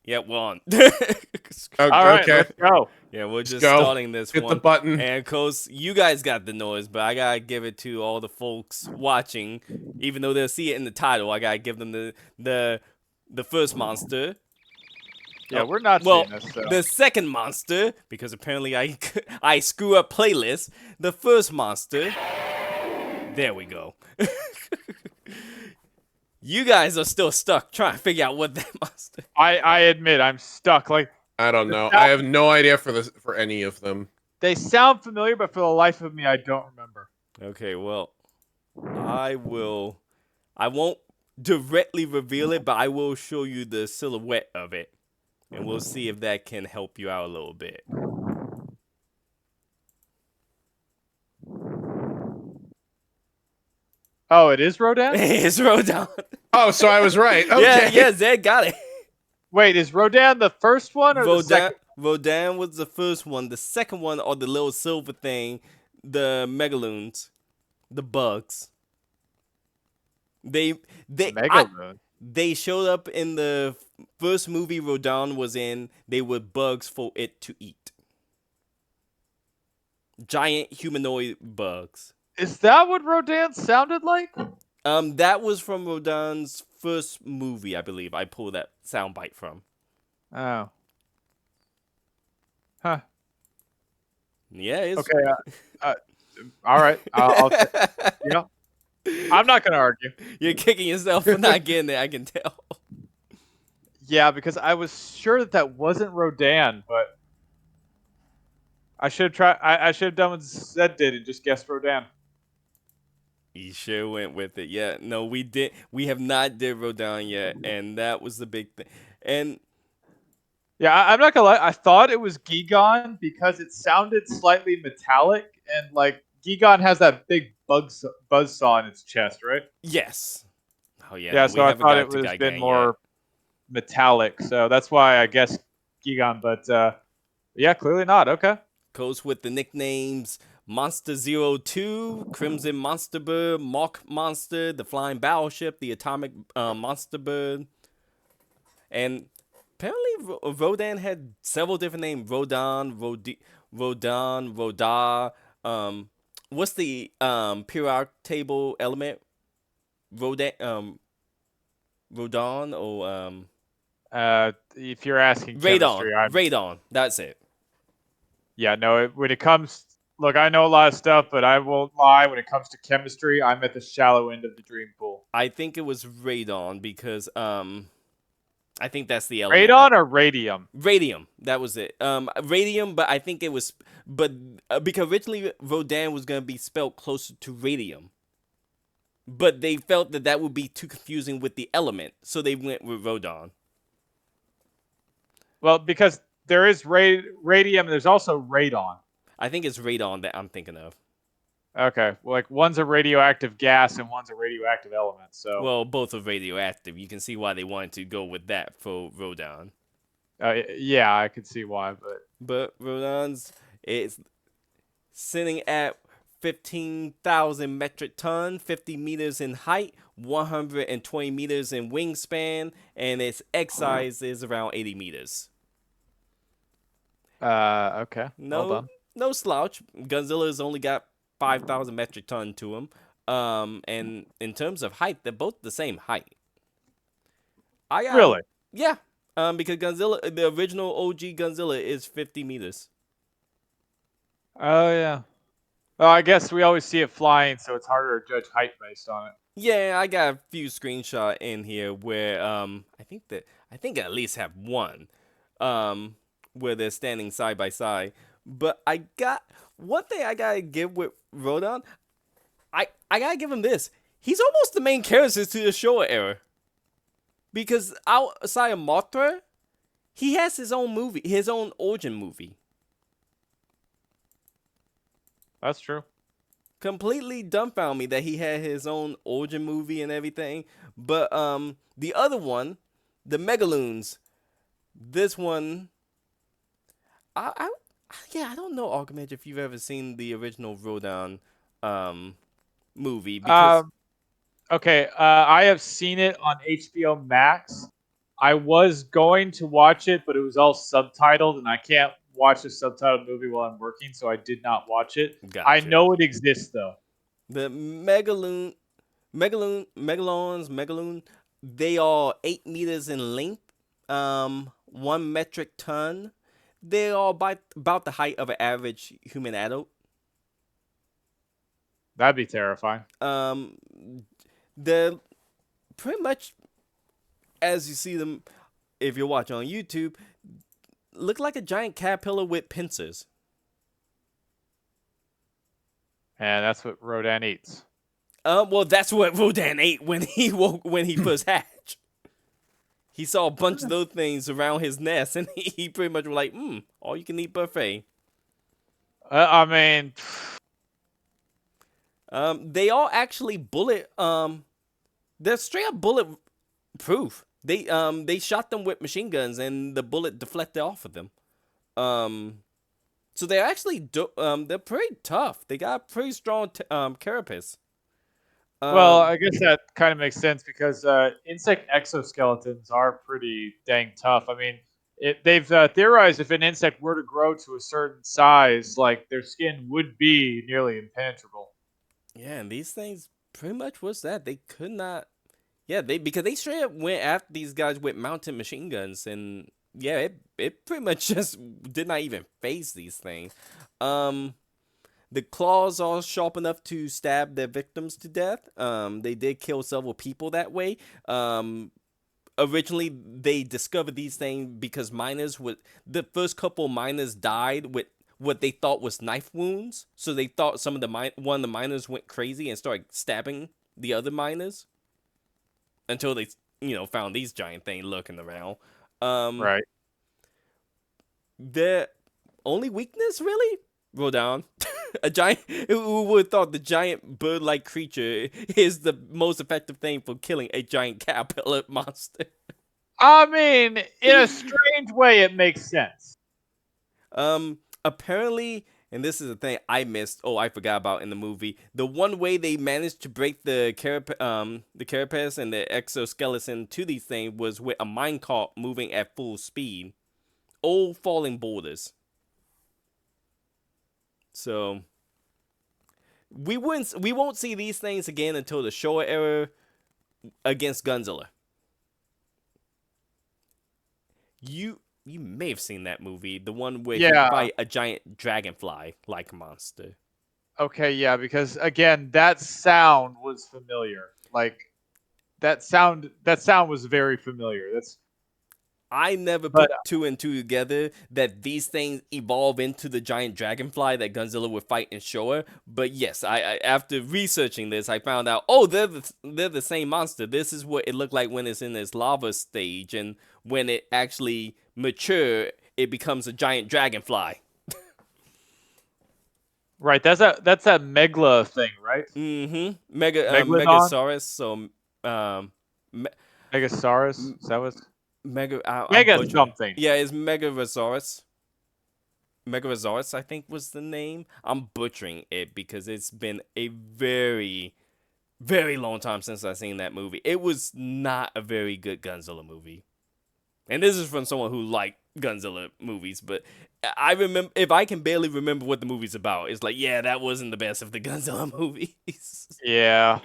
Yeah, we're on. All right, Okay. let's go. Yeah, we're just go. starting this Hit one. the button. And of course, you guys got the noise, but I gotta give it to all the folks watching. Even though they'll see it in the title, I gotta give them the first monster. Yeah, we're not Well, seeing this. So. the second monster, because apparently I screw up playlist. The first monster. There we go. You guys are still stuck trying to figure out what that monster. I admit I'm stuck. Like I don't know. I have no idea for any of them. they sound familiar, but for the life of me, I don't remember. Okay, well, I won't directly reveal it, but I will show you the silhouette of it. And we'll see if that can help you out a little bit. Oh, it is Rodan? It's Rodan. Oh, so I was right. Okay. Yeah, Zed got it. Wait, is Rodan the first one or the second? Rodan was the first one. The second one are the little silver thing, the Megalons, the bugs. They Megalon. they showed up in the first movie Rodan was in. They were bugs for it to eat. Giant humanoid bugs. Is that what Rodan sounded like? That was from Rodan's first movie, I believe. I pulled that soundbite from. Oh. Huh. Yeah, it's Okay. All right. I'll yeah. I'm not gonna argue. You're kicking yourself for not getting it. I can tell. Yeah, because I was sure that wasn't Rodan, but I should have tried. I should have done what Zed did and just guessed Rodan. You sure went with it. Yeah, no, we did. We have not did Rodan yet, and that was the big thing. And Yeah, I'm not gonna lie. I thought it was Gigon because it sounded slightly metallic, and like Gigon has that big buzzsaw in its chest, right? yes. Oh yeah. Yeah, we so I haven't thought got it to was Gigan been yet. more metallic, so that's why I guessed Gigon. But yeah, clearly not. Okay. Goes with the nicknames Monster 02, Crimson Monster Bird, Mach Monster, the Flying Battleship, the Atomic Monster Bird. And apparently Rodan had several different names. Rodan, Rodar. What's the periodic table element? Rodan or If you're asking Radon. chemistry, Radon. That's it. yeah, no. When it comes, look, I know a lot of stuff, but I won't lie. When it comes to chemistry, I'm at the shallow end of the dream pool. I think it was radon because I think that's the element. Radon or radium? Radium. That was it. Radium, but I think it was because originally Rodan was gonna be spelled closer to radium. But they felt that would be too confusing with the element, so they went with Rodan. Well, because there is radium, there's also radon. I think it's radon that I'm thinking of. Okay, well, like one's a radioactive gas and one's a radioactive element. So, Well, both are radioactive. You can see why they wanted to go with that for Rodan. yeah, I could see why, But Rodan's is sitting at 15,000 metric ton, 50 meters in height, 120 meters in wingspan, and its X size is around 80 meters. okay, well done. No slouch. Godzilla's only got 5,000 metric ton to him. And in terms of height, they're both the same height. Really? Yeah. Because Godzilla, the original OG Godzilla, is 50 meters. Oh yeah. Well, I guess we always see it flying, so it's harder to judge height based on it. Yeah, I got a few screenshots in here where I think I at least have one where they're standing side by side. But I got one thing I gotta give with Rodan. I gotta give him this. He's almost the main character to the Showa era. Because outside of Mothra, he has his own movie, his own origin movie. That's true. Completely dumbfounded me that he had his own origin movie and everything. But the other one, the Megalons, this one, I don't know, Argument, if you've ever seen the original Rodan movie. Because Okay, I have seen it on HBO Max. I was going to watch it, but it was all subtitled, and I can't watch a subtitled movie while I'm working, so I did not watch it. I Gotcha. know it exists though. The megalons, they are 8 meters in length, 1 metric ton. They are about the height of an average human adult. That'd be terrifying. Um, they're pretty much as you see them if you're watching on YouTube, look like a giant caterpillar with pincers. And that's what Rodan eats. Well, that's what Rodan ate when he woke when he first hatched. He saw a bunch of those things around his nest, and he pretty much was like, all you can eat buffet. I mean, They are actually bullet. They're straight up bullet proof. They shot them with machine guns, and the bullet deflected off of them. So they're actually they're pretty tough. They got pretty strong carapace. well, I guess that kind of makes sense because insect exoskeletons are pretty dang tough. I mean, they've theorized if an insect were to grow to a certain size, like their skin would be nearly impenetrable. yeah, and these things pretty much was that they could not. Yeah, because they straight up went after these guys with mounted machine guns, and yeah, it pretty much just did not even face these things. The claws are sharp enough to stab their victims to death. They did kill several people that way. Originally, they discovered these things because the first couple miners died with what they thought was knife wounds. So they thought one of the miners went crazy and started stabbing the other miners until they found these giant things lurking around. Right. Their only weakness, really, Rodan. A giant. Who would have thought the giant bird-like creature is the most effective thing for killing a giant caterpillar monster? I mean, in a strange way, it makes sense. Apparently, and this is the thing I missed. Oh, I forgot about in the movie. The one way they managed to break the carapace and the exoskeleton to these things was with a minecart moving at full speed. Old falling boulders. So we won't see these things again until the Showa era against Godzilla. You may have seen that movie, the one where he fight a giant dragonfly like monster. Okay, yeah, because again, that sound was familiar. Like that sound was very familiar. I never put two and two together that these things evolve into the giant dragonfly that Godzilla would fight in Showa. But yes, I after researching this, I found out, they're the same monster. This is what it looked like when it's in its lava stage, and when it actually mature, it becomes a giant dragonfly. Right, that's that Megla thing, right? Mm-hmm. Megalodon? Megasaurus. So Megasaurus? Is that what? Mega something. Yeah, it's Megalosaurus. Megalosaurus, I think, was the name. I'm butchering it because it's been a very, very long time since I've seen that movie. It was not a very good Godzilla movie. And this is from someone who liked Godzilla movies, but I remember, if I can barely remember what the movie's about, it's like, yeah, that wasn't the best of the Godzilla movies. Yeah.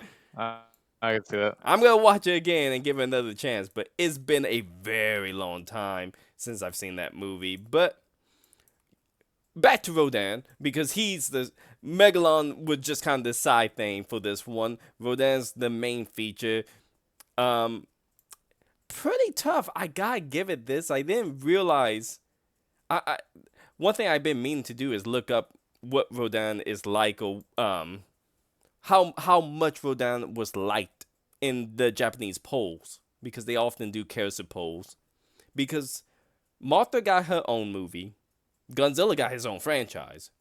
I can see that. I'm going to watch it again and give it another chance, but it's been a very long time since I've seen that movie. But back to Rodan, because he's the Megalon was just kind of the side thing for this one. Rodan's the main feature. Pretty tough. I gotta give it this. I didn't realize. One thing I've been meaning to do is look up what Rodan is like, or how much Rodan was liked in the Japanese polls, because they often do character polls. Because Martha got her own movie, Godzilla got his own franchise.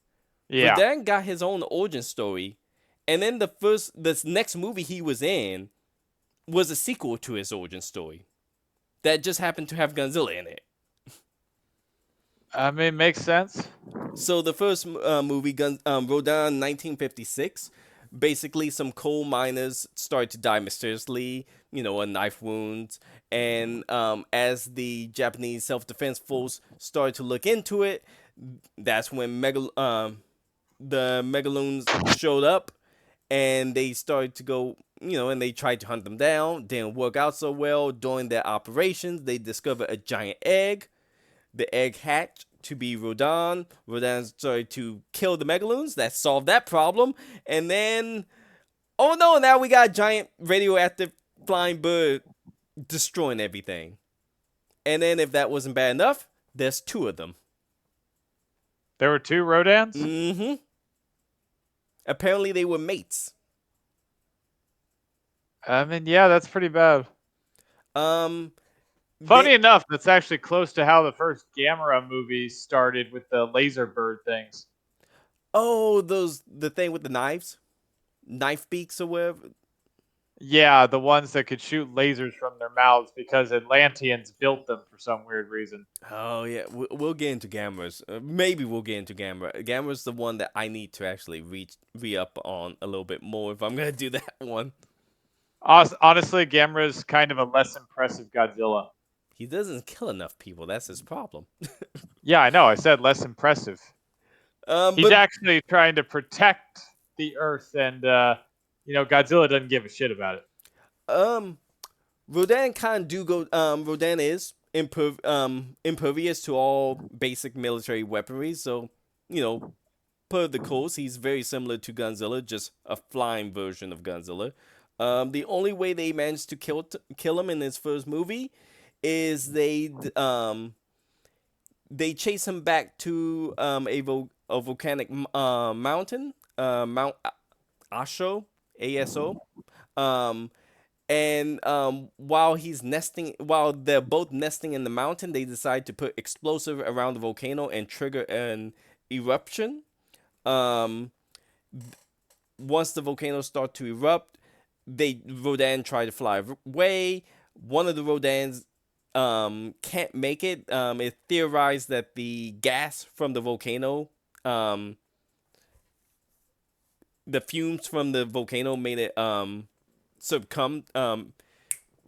Yeah. Rodan got his own origin story, and then the next movie he was in was a sequel to his origin story that just happened to have Godzilla in it. I mean, makes sense. So the first movie, Rodan, 1956, basically some coal miners started to die mysteriously a knife wound. And as the Japanese self-defense force started to look into it, that's when the Megaloons showed up, and they started to go, and they tried to hunt them down. Didn't work out so well. During their operations, they discovered a giant egg. The egg hatched to be Rodan. Rodan started to kill the Megaloons. That solved that problem. And then, oh no, now we got a giant radioactive flying bird destroying everything. And then, if that wasn't bad enough, there's two of them. There were two Rodans? Mm-hmm. Apparently, they were mates. I mean, yeah, that's pretty bad. Um, Funny enough, that's actually close to how the first Gamera movie started with the laser bird things. Oh, the thing with the knife beaks or whatever. Yeah, the ones that could shoot lasers from their mouths because Atlanteans built them for some weird reason. Oh yeah, we'll get into Gamera's. Maybe we'll get into Gamera. Gamera's the one that I need to actually re up on a little bit more if I'm gonna do that one. Honestly, Gamera's kind of a less impressive Godzilla. He doesn't kill enough people. That's his problem. Yeah, I know. I said less impressive. He's actually trying to protect the Earth, and Godzilla doesn't give a shit about it. Rodan kind of do go. Rodan is impervious to all basic military weaponry. So, per the course, he's very similar to Godzilla, just a flying version of Godzilla. The only way they managed to kill him in his first movie is they chase him back to a volcanic mountain, Mount Asho, ASO. And while they're both nesting in the mountain, they decide to put explosive around the volcano and trigger an eruption. Once the volcanoes start to erupt, Rodan try to fly away. One of the Rodans can't make it. It theorized that the gas from the volcano, the fumes from the volcano made it succumb,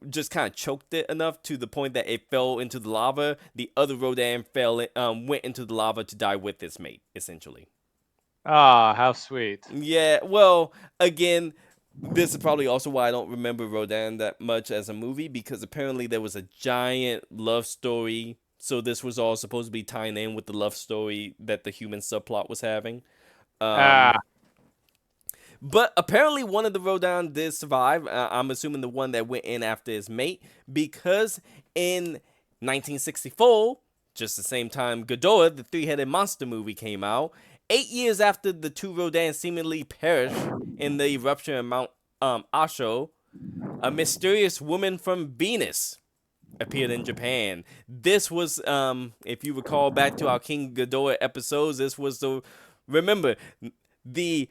just kind of choked it enough to the point that it fell into the lava. The other Rodan went into the lava to die with its mate, essentially. Ah, how sweet. Yeah, well, again, this is probably also why I don't remember Rodan that much as a movie, because apparently there was a giant love story. So this was all supposed to be tying in with the love story that the human subplot was having. But apparently one of the Rodan did survive. I'm assuming the one that went in after his mate, because in 1964, just the same time Ghidorah, the three-headed monster movie, came out, 8 years after the two Rodan seemingly perished in the eruption of Mount Asho, a mysterious woman from Venus appeared in Japan. This was, if you recall back to our King Ghidorah episodes, this was remember, the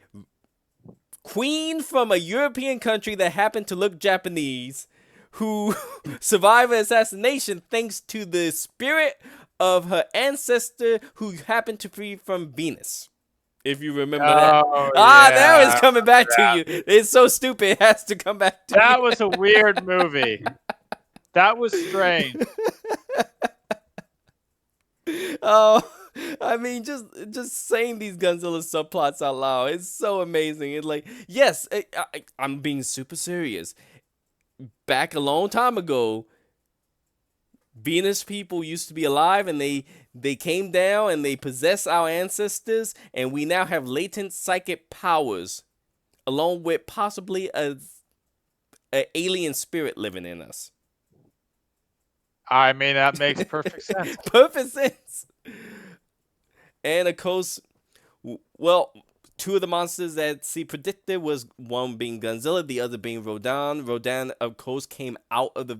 queen from a European country that happened to look Japanese, who survived an assassination thanks to the spirit of her ancestor who happened to be from Venus. If you remember that. Yeah, now it's coming back to you. It's so stupid, it has to come back to you. That was a weird movie. That was strange. Oh, I mean, just saying these Godzilla subplots out loud, it's so amazing. It's like, yes, I'm being super serious. Back a long time ago, Venus people used to be alive, and they came down and they possessed our ancestors, and we now have latent psychic powers, along with possibly a alien spirit living in us. I mean, that makes perfect sense. Perfect sense. And of course, well, two of the monsters that C predicted was one being Godzilla, the other being Rodan. Rodan, of course, came out of the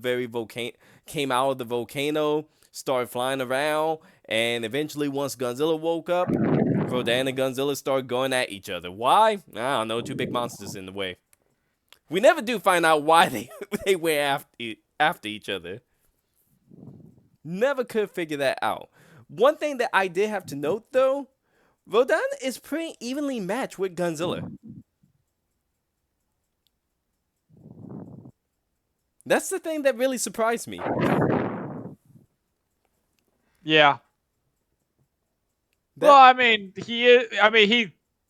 volcano, started flying around, and eventually, once Godzilla woke up, Rodan and Godzilla started going at each other. Why? I don't know. Two big monsters in the way. We never do find out why they went after each other. Never could figure that out. One thing that I did have to note, though, Rodan is pretty evenly matched with Godzilla. That's the thing that really surprised me. Yeah. That Well, I mean, he is. I mean,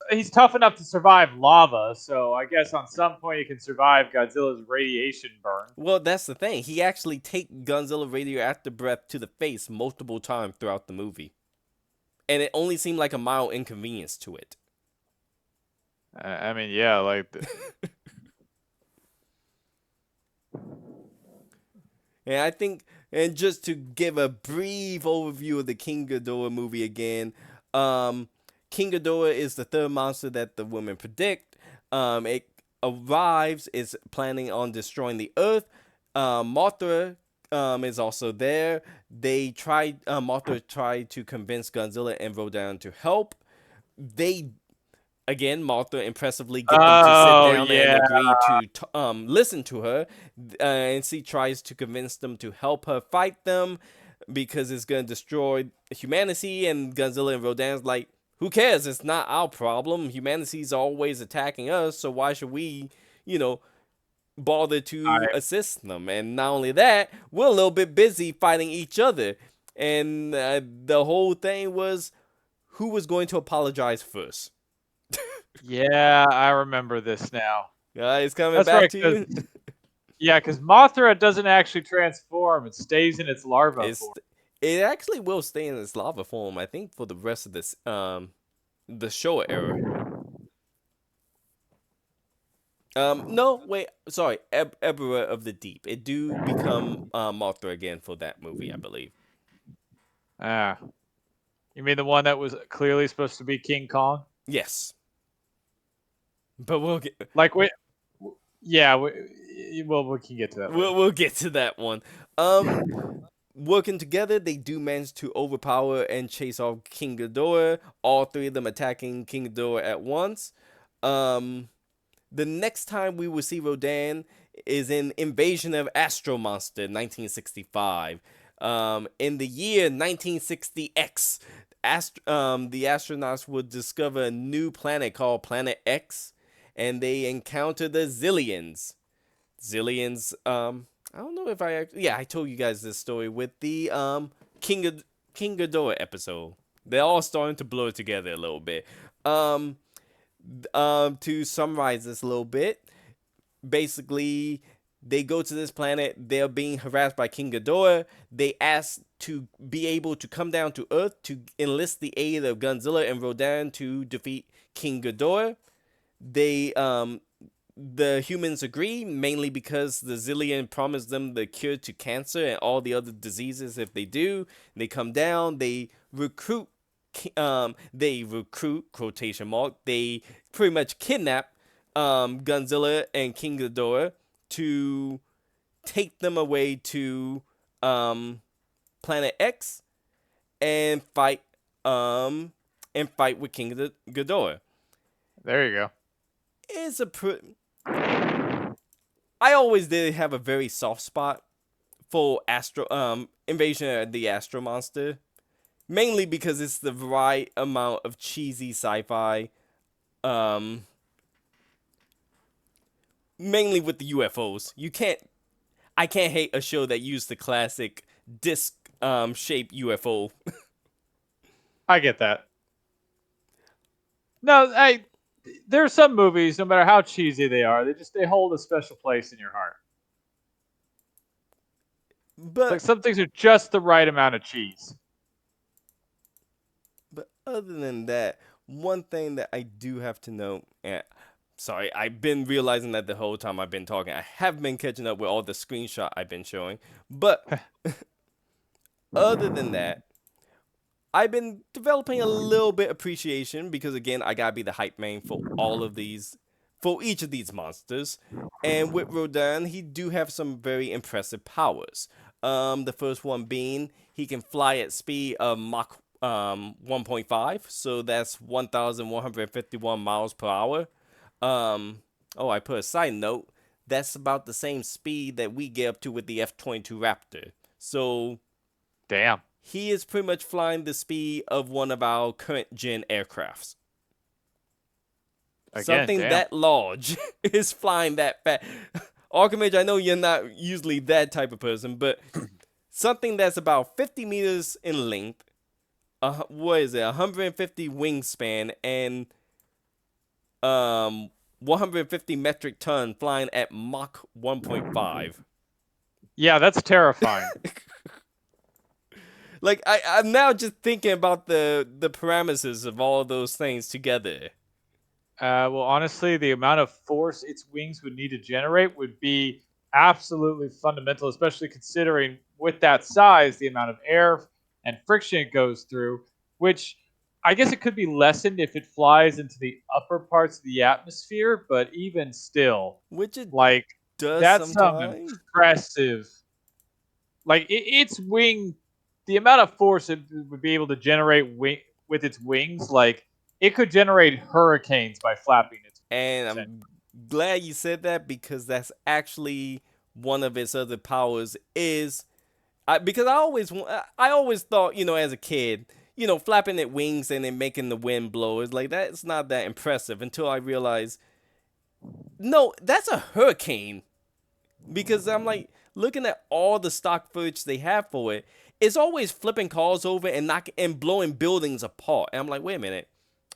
he's tough enough to survive lava, so I guess on some point he can survive Godzilla's radiation burn. Well, that's the thing. He actually take Godzilla radioactive breath to the face multiple times throughout the movie, and it only seemed like a mild inconvenience to it. I mean, yeah, like And I think, and just to give a brief overview of the King Ghidorah movie again, King Ghidorah is the third monster that the women predict. It arrives, is planning on destroying the Earth. Mothra is also there. Mothra tried to convince Godzilla and Rodan to help. They again, Martha impressively get them to sit oh down and yeah, agree to listen to her, and she tries to convince them to help her fight them because it's going to destroy humanity. And Godzilla and Rodan's like, who cares? It's not our problem. Humanity's always attacking us, so why should we, you know, bother to I assist them? And not only that, we're a little bit busy fighting each other. And the whole thing was who was going to apologize first. yeah, I remember this now. It's coming That's back right, to 'cause you. yeah, because Mothra doesn't actually transform; it stays in its larva It's form. it actually will stay in its lava form, I think, for the rest of this the Showa era. No, wait, sorry, Ebra of the Deep. It do become Mothra again for that movie, I believe. Ah, you mean the one that was clearly supposed to be King Kong? Yes, but Like yeah, we can get to that later. we'll get to that one. Working together, they do manage to overpower and chase off King Ghidorah. All three of them attacking King Ghidorah at once. Um, The next time we will see Rodan is in Invasion of Astro Monster 1965. In the year 1960X, the astronauts would discover a new planet called Planet X, and they encounter the Zillions. Zillions, I don't know if yeah, I told you guys this story with the King Ghidorah episode. They're all starting to blur together a little bit. Um, to summarize this a little bit, basically they go to this planet. They're being harassed by King Ghidorah. They ask to be able to come down to Earth to enlist the aid of Godzilla and Rodan to defeat King Ghidorah. They the humans agree, mainly because the Zillion promised them the cure to cancer and all the other diseases if they do. They come down, they recruit quotation mark, they pretty much kidnap Godzilla and King Ghidorah to take them away to Planet X and fight with King Ghidorah. There you go. It's a I always did have a very soft spot for Invasion of the Astro Monster, mainly because it's the right amount of cheesy sci-fi, um, mainly with the UFOs. I can't hate a show that used the classic disc shaped UFO. I get that. No, there are some movies, no matter how cheesy they are, they hold a special place in your heart. It's like But some things are just the right amount of cheese. other than that, one thing that I do have to note, and sorry, I've been realizing that the whole time I've been talking. I have been catching up with all the screenshot I've been showing. But other than that, I've been developing a little bit appreciation because again, I gotta be the hype man for for each of these monsters. And with Rodan, he do have some very impressive powers. The first one being he can fly at speed of Mach 1.5, so that's 1,151 miles per hour. I put a side note. That's about the same speed that we get up to with the F-22 Raptor. So Damn. he is pretty much flying the speed of one of our current gen aircrafts. Again, Something damn. that large is flying that fast. Archimage, I know you're not usually that type of person, but something that's about 50 meters in length, what is it, 150 wingspan, and 150 metric ton flying at Mach 1.5. Yeah, that's terrifying. Like I'm now just thinking about the parameters of all those things together. Well, honestly, the amount of force its wings would need to generate would be absolutely fundamental, especially considering with that size, the amount of air and friction it goes through, which I guess it could be lessened if it flies into the upper parts of the atmosphere, but even still, Which it like, does that's some sometimes. impressive. Like, its wing, the amount of force it would be able to generate with its wings, like, it could generate hurricanes by flapping its And wings. I'm glad you said that because that's actually one of its other powers is because I always thought, as a kid, flapping its wings and then making the wind blow is like that's not that impressive until I realized no, that's a hurricane. Because I'm like looking at all the stock footage they have for it, it's always flipping cars over and knocking and blowing buildings apart. And I'm like, wait a minute.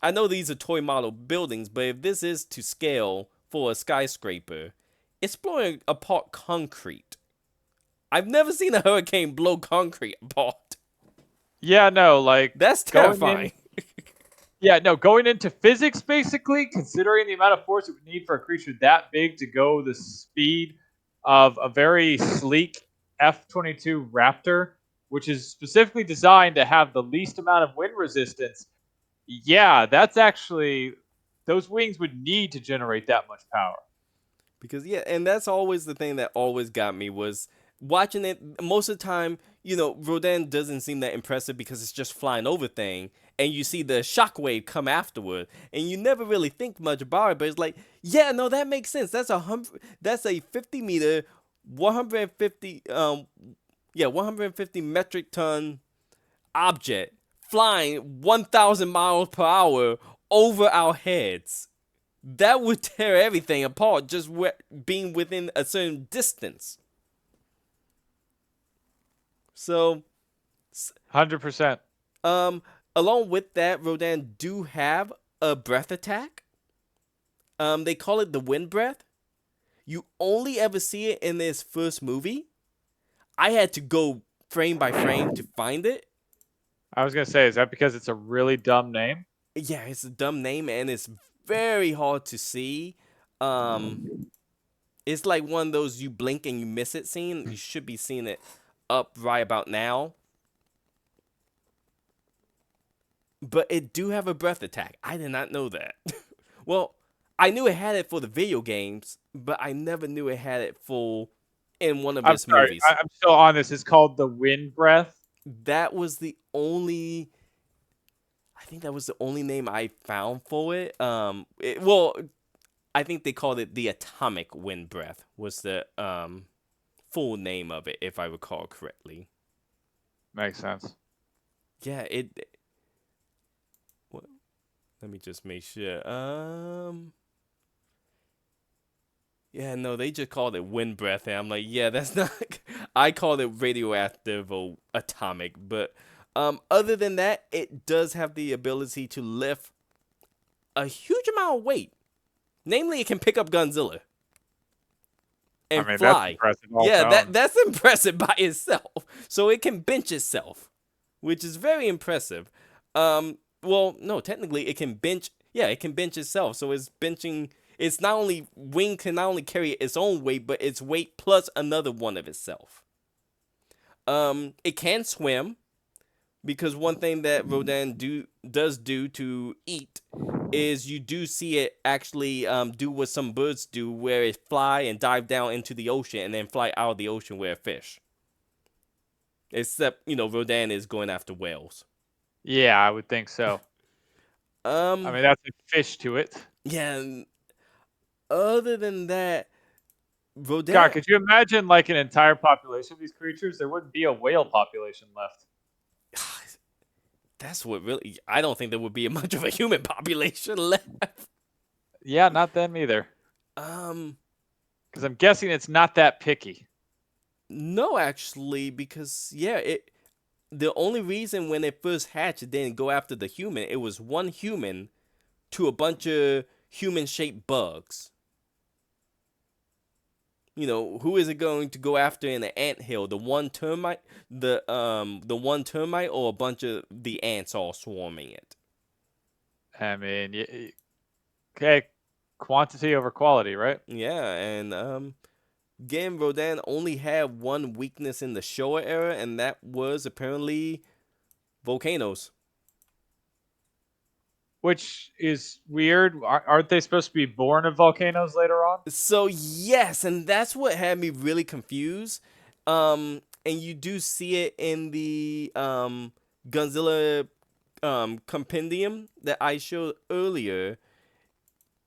I know these are toy model buildings, but if this is to scale for a skyscraper, it's blowing apart concrete. I've never seen a hurricane blow concrete apart. Yeah, no, like That's going terrifying. going into physics, basically, considering the amount of force it would need for a creature that big to go the speed of a very sleek F-22 Raptor, which is specifically designed to have the least amount of wind resistance. Yeah, that's actually those wings would need to generate that much power. Because yeah, and that's always the thing that always got me was watching it. Most of the time, Rodan doesn't seem that impressive because it's just flying over thing, and you see the shockwave come afterward, and you never really think much about it. But it's like, yeah, no, that makes sense. That's a 50-meter, 150 150 metric ton object flying 1,000 miles per hour over our heads. That would tear everything apart just being within a certain distance. So, 100%. along with that, Rodan do have a breath attack. They call it the wind breath. You only ever see it in this first movie. I had to go frame by frame to find it. I was gonna say, is that because it's a really dumb name? Yeah, it's a dumb name and it's very hard to see. It's like one of those you blink and you miss it scene. You should be seeing it up right about now. But it do have a breath attack. I did not know that. Well, I knew it had it for the video games, but I never knew it had it for in one of I'm its sorry, movies. I'm still on this. It's called the Wind Breath. That was the only. I think that was the only name I found for it. I think they called it the Atomic Wind Breath was the full name of it, if I recall correctly. Makes sense. Yeah, what? Let me just make sure. Yeah, no, they just called it wind breath, and I'm like, yeah, that's not. I called it radioactive or atomic, but other than that, it does have the ability to lift a huge amount of weight. Namely, it can pick up Godzilla and That's fly. impressive. Yeah, that's impressive by itself. So it can bench itself, which is very impressive. Well, no, technically it can bench. Yeah, it can bench itself. So it's benching. It's not only wing can not only carry its own weight, but its weight plus another one of itself. It can swim because one thing that Rodan does do to eat is you do see it actually do what some birds do, where it fly and dive down into the ocean and then fly out of the ocean where it fish. Except Rodan is going after whales. Yeah, I would think so. That's a fish to it. Yeah. Other than that, Rodan. God, could you imagine like an entire population of these creatures? There wouldn't be a whale population left. That's what really. I don't think there would be much of a human population left. Yeah, not them either. God, Because I'm guessing it's not that picky. No, actually, because the only reason when it first hatched it didn't go after the human, it was one human to a bunch of human-shaped bugs. Who is it going to go after in the anthill? The one termite, or a bunch of the ants all swarming it? I mean, okay, quantity over quality, right? Yeah, and again, Rodan only had one weakness in the Showa era, and that was apparently volcanoes. Which is weird. Aren't they supposed to be born of volcanoes later on? So yes, and that's what had me really confused. And you do see it in the Godzilla compendium that I showed earlier.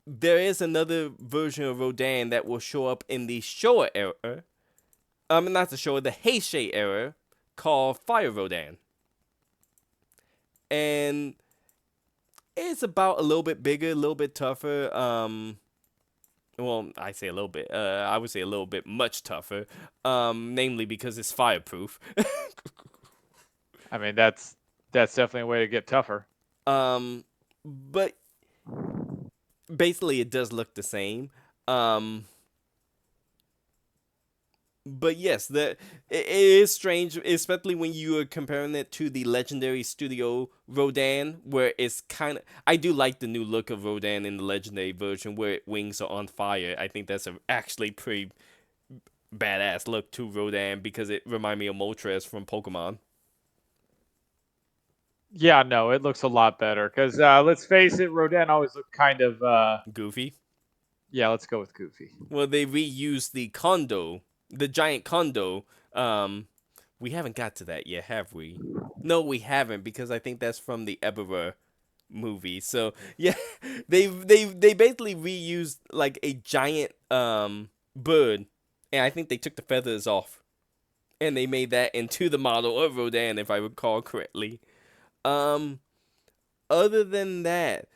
There is another version of Rodan that will show up in the Showa era. Not the Showa, the Heisei era, called Fire Rodan. And it's about a little bit bigger, a little bit tougher. Well, I say a little bit. I would say a little bit much tougher. Namely because it's fireproof. I mean, that's definitely a way to get tougher. But basically, it does look the same. But yes, it is strange, especially when you are comparing it to the legendary studio Rodan, where it's kind of. I do like the new look of Rodan in the legendary version, where wings are on fire. I think that's actually pretty badass look to Rodan because it reminds me of Moltres from Pokemon. Yeah, no, it looks a lot better. Because let's face it, Rodan always looked kind of Goofy. Yeah, let's go with goofy. Well, they reused the condo, the giant condo. We haven't got to that yet, have we? No, we haven't, because I think that's from the Ebera movie. So yeah, they basically reused like a giant bird, and I think they took the feathers off, and they made that into the model of Rodan, if I recall correctly. Other than that,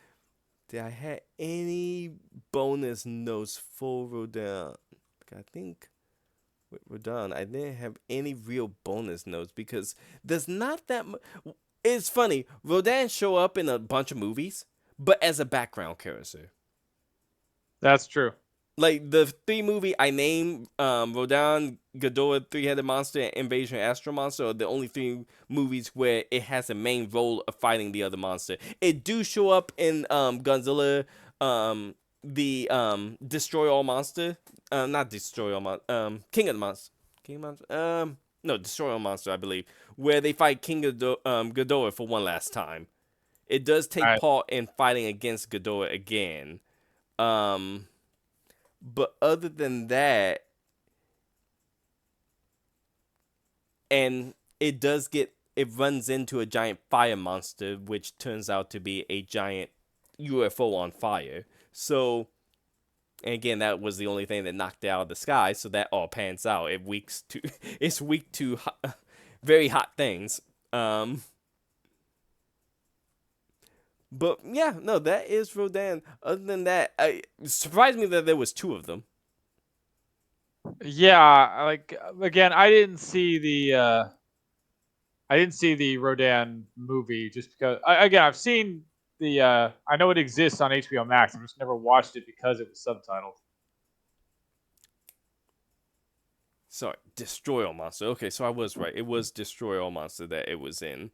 did I have any bonus notes for Rodan? I think with Rodan, I didn't have any real bonus notes because there's not that much. It's funny, Rodan show up in a bunch of movies, but as a background character. That's true. Like the 3 movie I named, Rodan, Ghidorah, Three-Headed Monster, and Invasion Astro Monster are the only 3 movies where it has a main role of fighting the other monster. It do show up in Godzilla, the Destroy All Monster, not Destroy All Monster, King of the Monster, no, Destroy All Monster, I believe, where they fight King Ghidorah for one last time. It does take part in fighting against Ghidorah again. But other than that, and it runs into a giant fire monster, which turns out to be a giant UFO on fire. So, and again, that was the only thing that knocked it out of the sky, so that all pans out. It's weak to very hot things. But yeah, no, that is Rodan. Other than that, it surprised me that there was 2 of them. Yeah, like again, I didn't see the Rodan movie just because. I've seen the. I know it exists on HBO Max. I've just never watched it because it was subtitled. Sorry, Destroy All Monster. Okay, so I was right. It was Destroy All Monster that it was in,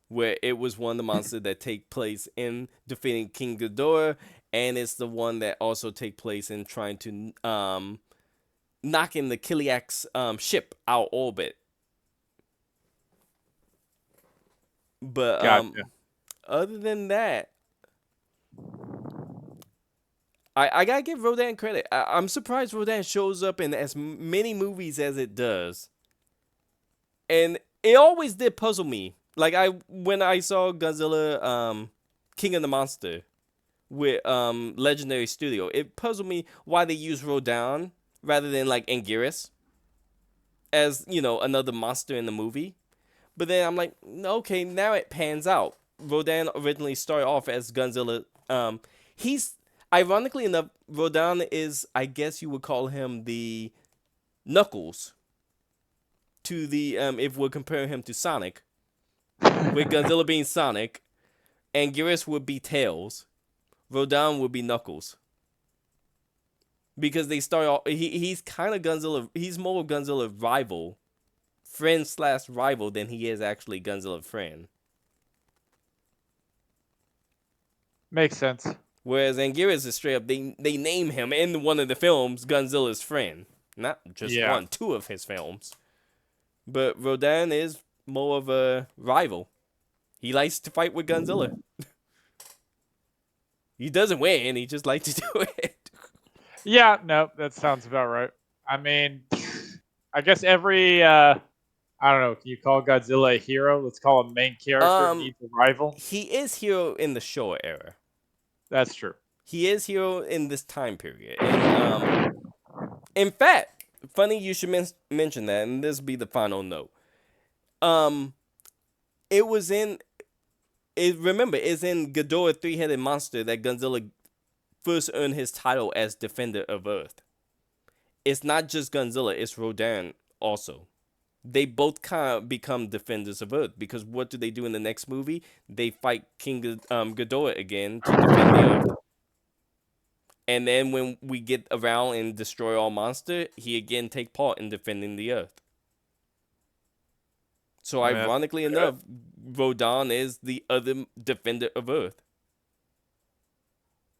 where it was one of the monsters that take place in defeating King Ghidorah, and it's the one that also take place in trying to knocking the Kiliak's ship out orbit. But Gotcha. Other than that, I gotta give Rodan credit. I'm surprised Rodan shows up in as many movies as it does, and it always did puzzle me. Like when I saw Godzilla, King of the Monster, with Legendary Studio, it puzzled me why they use Rodan rather than like Anguirus as another monster in the movie. But then I'm like, okay, now it pans out. Rodan originally started off as Godzilla. ironically enough, Rodan is, I guess you would call him the Knuckles to the if we're comparing him to Sonic, with Godzilla being Sonic, Anguirus would be Tails, Rodan would be Knuckles. Because they start off, he's kind of Godzilla. He's more of Godzilla rival, friend/rival than he is actually Godzilla friend. Makes sense. Whereas Anguirus is straight up. They name him in one of the films Godzilla's friend, not just Yeah. one, two of his films. But Rodan is more of a rival. He likes to fight with Godzilla. He doesn't win. He just likes to do it. Yeah, no, that sounds about right. I mean, I guess every I don't know. Can you call Godzilla a hero? Let's call him main character. Needs a rival. He is hero in the Showa era. That's true. He is hero in this time period. And, in fact, funny you should mention that, and this be the final note. It was in. Remember, it's in Ghidorah Three-Headed Monster that Godzilla first earned his title as Defender of Earth. It's not just Godzilla; it's Rodan also. They both kind of become defenders of Earth because what do they do in the next movie? They fight King Ghidorah again to defend the Earth. And then when we get around and destroy all monster, he again take part in defending the Earth. So ironically enough, Rodan is the other defender of Earth.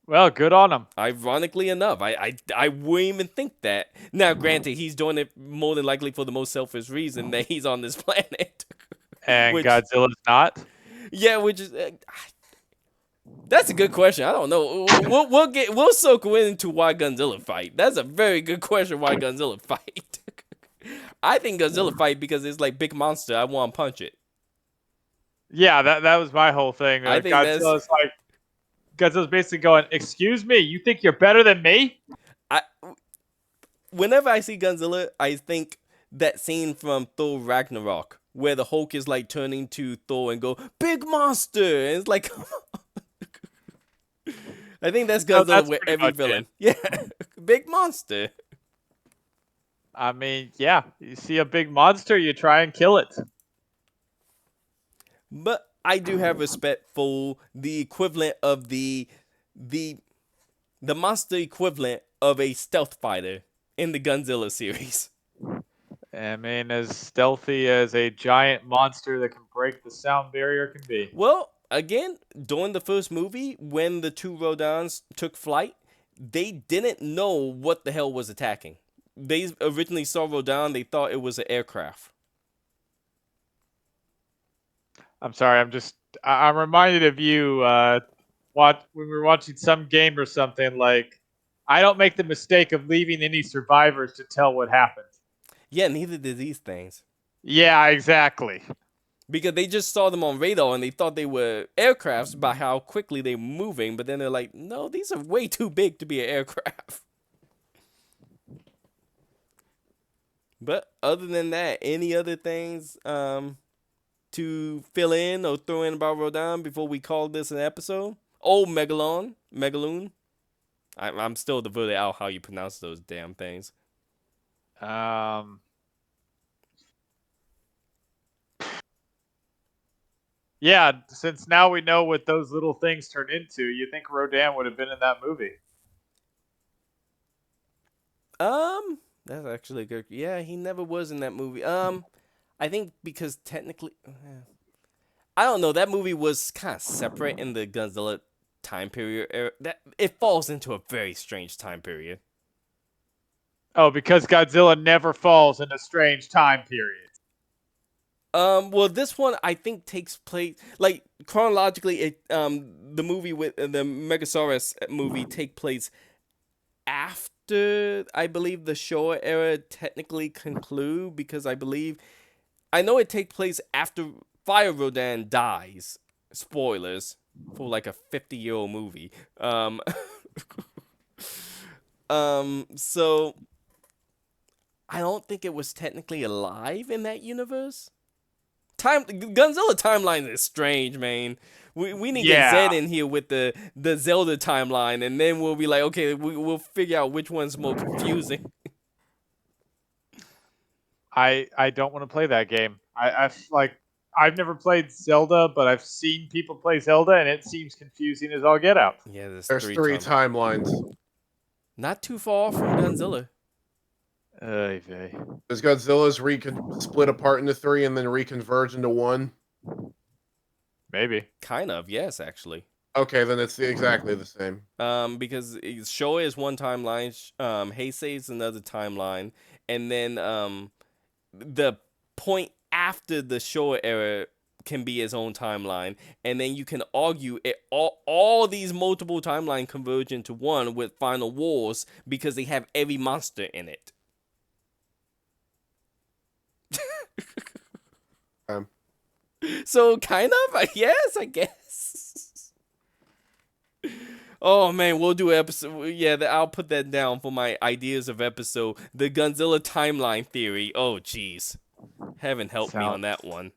Well, good on him. Ironically enough, I wouldn't even think that. Now, granted, he's doing it more than likely for the most selfish reason that he's on this planet. And Godzilla's not? Yeah, which is... that's a good question. I don't know. We'll circle into why Godzilla fight. That's a very good question. Why Godzilla fight? I think Godzilla fight because it's like big monster. I want to punch it. Yeah, that was my whole thing. I think Godzilla's basically going, "Excuse me, you think you're better than me?" Whenever I see Godzilla, I think that scene from Thor Ragnarok where the Hulk is like turning to Thor and go, "Big monster!" And it's like, come on. I think that's Godzilla with every villain. Yeah, big monster. I mean, yeah, you see a big monster, you try and kill it. But I do have respect for the equivalent of the monster equivalent of a stealth fighter in the Godzilla series. I mean, as stealthy as a giant monster that can break the sound barrier can be. Well, again, during the first movie, when the two Rodans took flight, they didn't know what the hell was attacking. They originally saw Rodan, they thought it was an aircraft. I'm sorry, I'm reminded of you when we were watching some game or something, like, I don't make the mistake of leaving any survivors to tell what happened. Yeah, neither did these things. Yeah, exactly. Because they just saw them on radar and they thought they were aircrafts by how quickly they were moving, but then they're like, no, these are way too big to be an aircraft. But other than that, any other things to fill in or throw in about Rodan before we call this an episode? Oh, Megaloon. I'm still devoted out how you pronounce those damn things. Yeah, since now we know what those little things turn into, you think Rodan would have been in that movie? That's actually good. Yeah, he never was in that movie. I think because technically, I don't know. That movie was kind of separate in the Godzilla time period era. That it falls into a very strange time period. Oh, because Godzilla never falls in a strange time period. Well, this one I think takes place like chronologically. The movie with the Megasaurus movie take place after I believe the Showa era technically conclude because I know it takes place after Fire Rodan dies. Spoilers for like a 50-year-old movie. So I don't think it was technically alive in that universe. Godzilla timeline is strange, man. We need to get Zed in here with the Zelda timeline, and then we'll be like, okay, we'll figure out which one's more confusing. I don't want to play that game. I've never played Zelda, but I've seen people play Zelda, and it seems confusing as all get out. Yeah, There's three timelines. Not too far from Godzilla. Does Godzilla's split apart into three and then reconverge into one? Maybe. Kind of, yes, actually. Okay, then it's exactly the same. Because Showa is one timeline, Heisei is another timeline, and then the point after the Showa era can be its own timeline, and then you can argue all these multiple timeline converge into one with Final Wars because they have every monster in it. So kind of, yes, I guess. Oh man, we'll do an episode. Yeah, I'll put that down for my ideas of episode. The Godzilla timeline theory. Oh jeez, heaven help me on that one.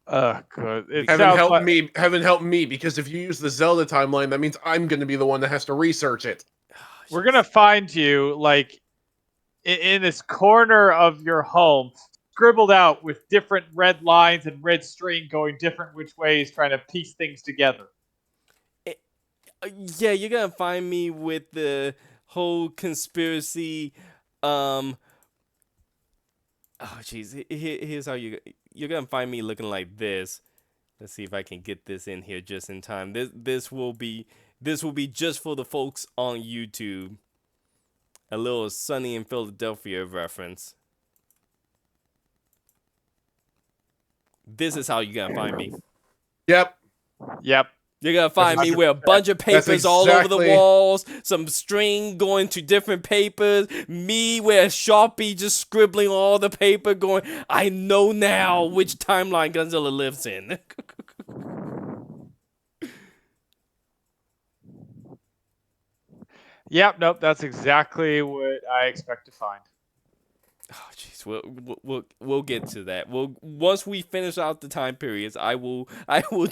Good. Heaven help me, because if you use the Zelda timeline, that means I'm going to be the one that has to research it. We're gonna find you like in this corner of your home, scribbled out with different red lines and red string going different which ways, trying to piece things together. Yeah, you're gonna find me with the whole conspiracy. Oh, jeez. Here's how you're gonna find me looking like this. Let's see if I can get this in here just in time. This will be just for the folks on YouTube. A little Sunny in Philadelphia reference. This is how you're gonna find me. Yep. You're gonna find me with a bunch of papers all over the walls, some string going to different papers, me with a Sharpie just scribbling all the paper going, I know now which timeline Godzilla lives in. Yep, nope, that's exactly what I expect to find. Oh jeez, we'll get to that. Once we finish out the time periods, I will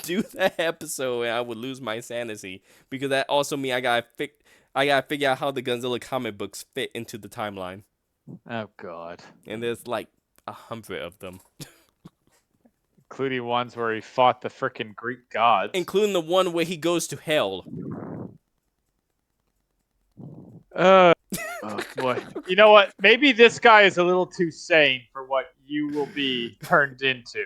do that episode, and I will lose my sanity, because that also means I gotta figure out how the Godzilla comic books fit into the timeline. Oh god. And there's like 100 of them, including ones where he fought the frickin' Greek gods, including the one where he goes to hell. Oh boy. You know what? Maybe this guy is a little too sane for what you will be turned into.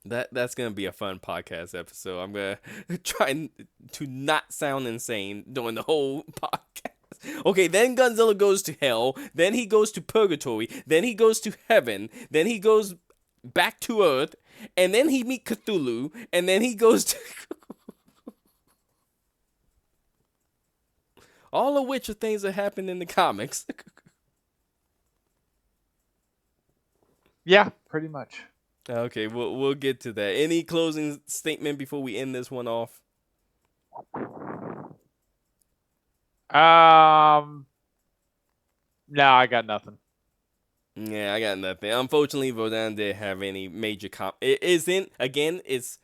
That's gonna be a fun podcast episode. I'm gonna try to not sound insane during the whole podcast. Okay, then Godzilla goes to hell, then he goes to purgatory, then he goes to heaven, then he goes back to Earth, and then he meets Cthulhu, and then he goes to all of which are things that happen in the comics. Yeah, pretty much. Okay, we'll get to that. Any closing statement before we end this one off? No, I got nothing. Yeah, I got nothing. Unfortunately, Rodan didn't have any major it's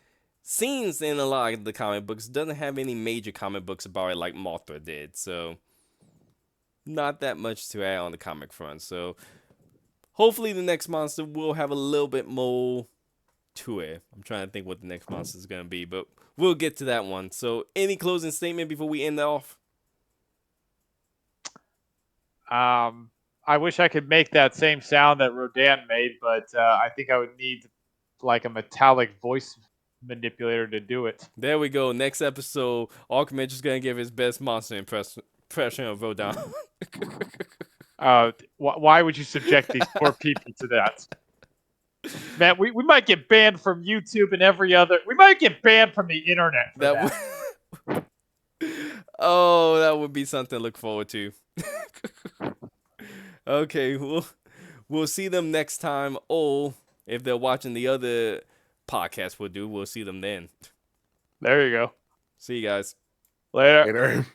scenes in a lot of the comic books, doesn't have any major comic books about it like Mothra did, so not that much to add on the comic front. So hopefully the next monster will have a little bit more to it. I'm trying to think what the next monster is going to be, but we'll get to that one. So any closing statement before we end off? I wish I could make that same sound that Rodan made, but I think I would need like a metallic voice manipulator to do it. There we go. Next episode, Archimage is gonna give his best monster impression of Rodan. Why would you subject these poor people to that? Man, we might get banned from YouTube and every other. We might get banned from the internet for that. Oh, that would be something to look forward to. Okay, we'll see them next time. Or if they're watching the other podcast we'll see them then. There you go. See you guys. Later. Later.